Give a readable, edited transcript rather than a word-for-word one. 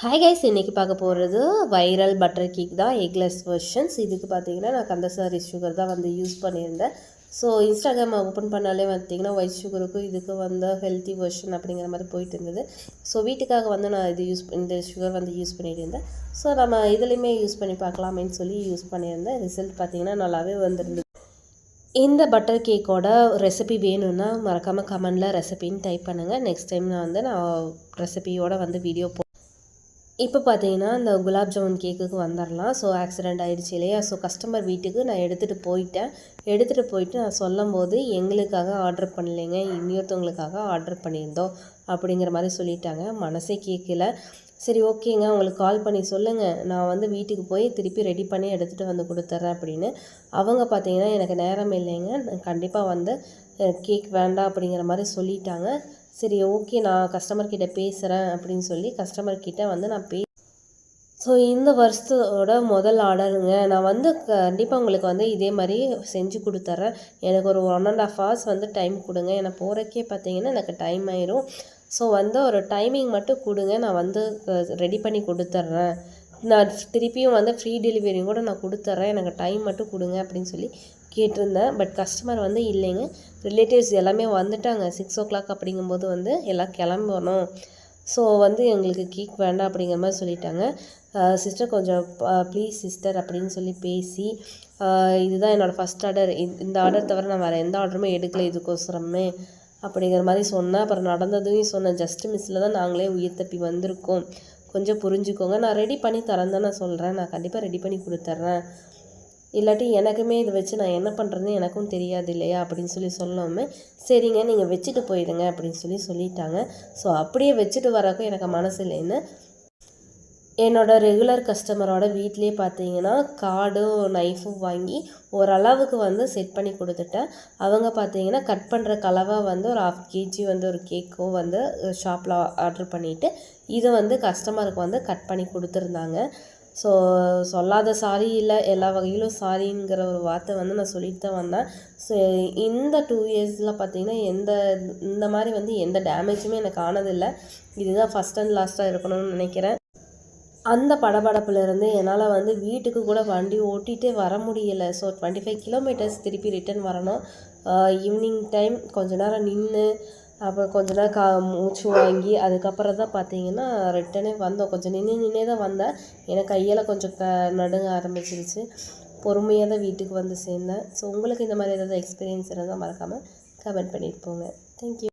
Hi guys, இன்றைக்கி பார்க்க போகிறது வைரல் பட்டர் கேக் தான், எக்லெஸ் வெர்ஷன்ஸ். இதுக்கு பார்த்தீங்கன்னா நான் கந்தசாரி சுகர் தான் வந்து யூஸ் பண்ணியிருந்தேன். ஸோ இன்ஸ்டாகிராம் ஓப்பன் பண்ணாலே பார்த்தீங்கன்னா ஒயிட் சுகருக்கும் இதுக்கு வந்து ஹெல்த்தி வெர்ஷன் அப்படிங்கிற மாதிரி போயிட்டு இருந்தது. ஸோ வீட்டுக்காக வந்து நான் இந்த சுகர் வந்து யூஸ் பண்ணிட்டு இருந்தேன். ஸோ நம்ம இதுலேயுமே யூஸ் பண்ணி பார்க்கலாமேன்னு சொல்லி யூஸ் பண்ணியிருந்தேன். ரிசல்ட் பார்த்தீங்கன்னா நல்லாவே வந்துருந்தது. இந்த பட்டர் கேக்கோட ரெசிபி வேணும்னா மறக்காமல் கமெண்டில் ரெசிபின்னு டைப் பண்ணுங்கள். நெக்ஸ்ட் டைம் நான் ரெசிபியோட வந்து வீடியோ இப்போ பார்த்தீங்கன்னா இந்த குலாப் ஜாமுன் கேக்குக்கு வந்துடலாம். ஸோ ஆக்சிடெண்ட் ஆகிடுச்சு இல்லையா? ஸோ கஸ்டமர் வீட்டுக்கு நான் எடுத்துகிட்டு போயிட்டு நான் சொல்லும் போது எங்களுக்காக ஆர்டர் பண்ணலைங்க, இன்னொருத்தவங்களுக்காக ஆர்டர் பண்ணியிருந்தோம் அப்படிங்கிற மாதிரி சொல்லிட்டாங்க. மனசே கேட்கல. சரி ஓகேங்க, உங்களுக்கு கால் பண்ணி சொல்லுங்கள், நான் வந்து வீட்டுக்கு போய் திருப்பி ரெடி பண்ணி எடுத்துகிட்டு வந்து கொடுத்துட்றேன் அப்படின்னு. அவங்க பார்த்தீங்கன்னா எனக்கு நேரம் இல்லைங்க, கண்டிப்பாக வந்து கேக் வேண்டாம் அப்படிங்கிற மாதிரி சொல்லிட்டாங்க. சரி ஓகே, நான் கஸ்டமர்கிட்ட பேசுகிறேன் அப்படின்னு சொல்லி கஸ்டமர்கிட்ட வந்து நான் ஸோ இந்த வருஷத்தோட முதல் ஆர்டருங்க. நான் வந்து கண்டிப்பாக உங்களுக்கு வந்து இதே மாதிரி செஞ்சு கொடுத்துட்றேன். எனக்கு ஒரு 1.5 hours வந்து டைம் கொடுங்க. எனக்கு போகிறக்கே பார்த்தீங்கன்னா எனக்கு டைம் ஆயிரும். ஸோ வந்து ஒரு டைமிங் மட்டும் கொடுங்க, நான் வந்து ரெடி பண்ணி கொடுத்துட்றேன். நான் திருப்பியும் வந்து ஃப்ரீ டெலிவரியும் கூட நான் கொடுத்துட்றேன், எனக்கு டைம் மட்டும் கொடுங்க அப்படின்னு சொல்லி கேட்டிருந்தேன். பட் கஸ்டமர் வந்து இல்லைங்க, ரிலேட்டிவ்ஸ் எல்லாமே வந்துட்டாங்க. 6 o'clock அப்படிங்கும்போது வந்து எல்லாம் கிளம்பணும். ஸோ வந்து எங்களுக்கு கேக் வேண்டாம் அப்படிங்கிற மாதிரி சொல்லிட்டாங்க. சிஸ்டர் கொஞ்சம் ப்ளீஸ் சிஸ்டர் அப்படின்னு சொல்லி பேசி, இதுதான் என்னோடய ஃபஸ்ட் ஆர்டர், இந்த ஆர்டர் தவிர நான் வேறு எந்த ஆர்டருமே எடுக்கலை இதுக்கோசரமே அப்படிங்கிற மாதிரி சொன்னேன். அப்புறம் நடந்ததையும் சொன்னேன். ஜஸ்ட் மிஸ்ஸில் தான் நாங்களே உயிர் தப்பி வந்திருக்கோம், கொஞ்சம் புரிஞ்சுக்கோங்க. நான் ரெடி பண்ணி தரேன் தான் நான் சொல்கிறேன், நான் கண்டிப்பாக ரெடி பண்ணி கொடுத்துட்றேன். இல்லாட்டி எனக்குமே இதை வச்சு நான் என்ன பண்ணுறதுன்னு எனக்கும் தெரியாது இல்லையா அப்படின்னு சொல்லி சொல்லாமல், சரிங்க நீங்கள் வச்சுட்டு போயிடுங்க அப்படின்னு சொல்லிட்டாங்க. ஸோ அப்படியே வச்சுட்டு வரக்கும் எனக்கு மனசு இல்லைன்னு என்னோடய ரெகுலர் கஸ்டமரோட வீட்லேயே பார்த்தீங்கன்னா கார்டும் நைஃபும் வாங்கி ஓரளவுக்கு வந்து செட் பண்ணி கொடுத்துட்டேன். அவங்க பார்த்தீங்கன்னா கட் பண்ணுற கலவை வந்து ஒரு 1/2 kg வந்து ஒரு கேக்கும் வந்து ஷாப்பில் ஆர்டர் பண்ணிவிட்டு இதை வந்து கஸ்டமருக்கு வந்து கட் பண்ணி கொடுத்துருந்தாங்க. ஸோ சொல்லாத சாரி இல்லை, எல்லா வகையிலும் சாரிங்கிற ஒரு வார்த்தை வந்து நான் சொல்லிட்டு தான் வந்தேன். ஸோ இந்த 2 yearsலாம் பார்த்திங்கன்னா இந்த மாதிரி வந்து எந்த டேமேஜுமே எனக்கு ஆனதில்லை. இதுதான் ஃபஸ்ட் அண்ட் லாஸ்ட்டாக இருக்கணும்னு நினைக்கிறேன். அந்த படபடப்புலேருந்து என்னால் வந்து வீட்டுக்கு கூட வண்டி ஓட்டிகிட்டே வர முடியலை. ஸோ 25 kilometers திருப்பி ரிட்டன் வரணும். ஈவினிங் டைம் கொஞ்ச நேரம் நின்று அப்புறம் கொஞ்ச நேரம் மூச்சு வாங்கி அதுக்கப்புறம் தான் பார்த்தீங்கன்னா ரிட்டனே வந்தோம். கொஞ்சம் நின்னே தான் வந்தேன். எனக்கு கையெல்லாம் கொஞ்சம் நடுங்க ஆரம்பிச்சிருச்சு. பொறுமையாக தான் வீட்டுக்கு வந்து சேர்ந்தேன். ஸோ உங்களுக்கு இந்த மாதிரி ஏதாவது எக்ஸ்பீரியன்ஸ் இருந்தால் மறக்காமல் கமெண்ட் பண்ணிட்டு போங்க. தேங்க்யூ.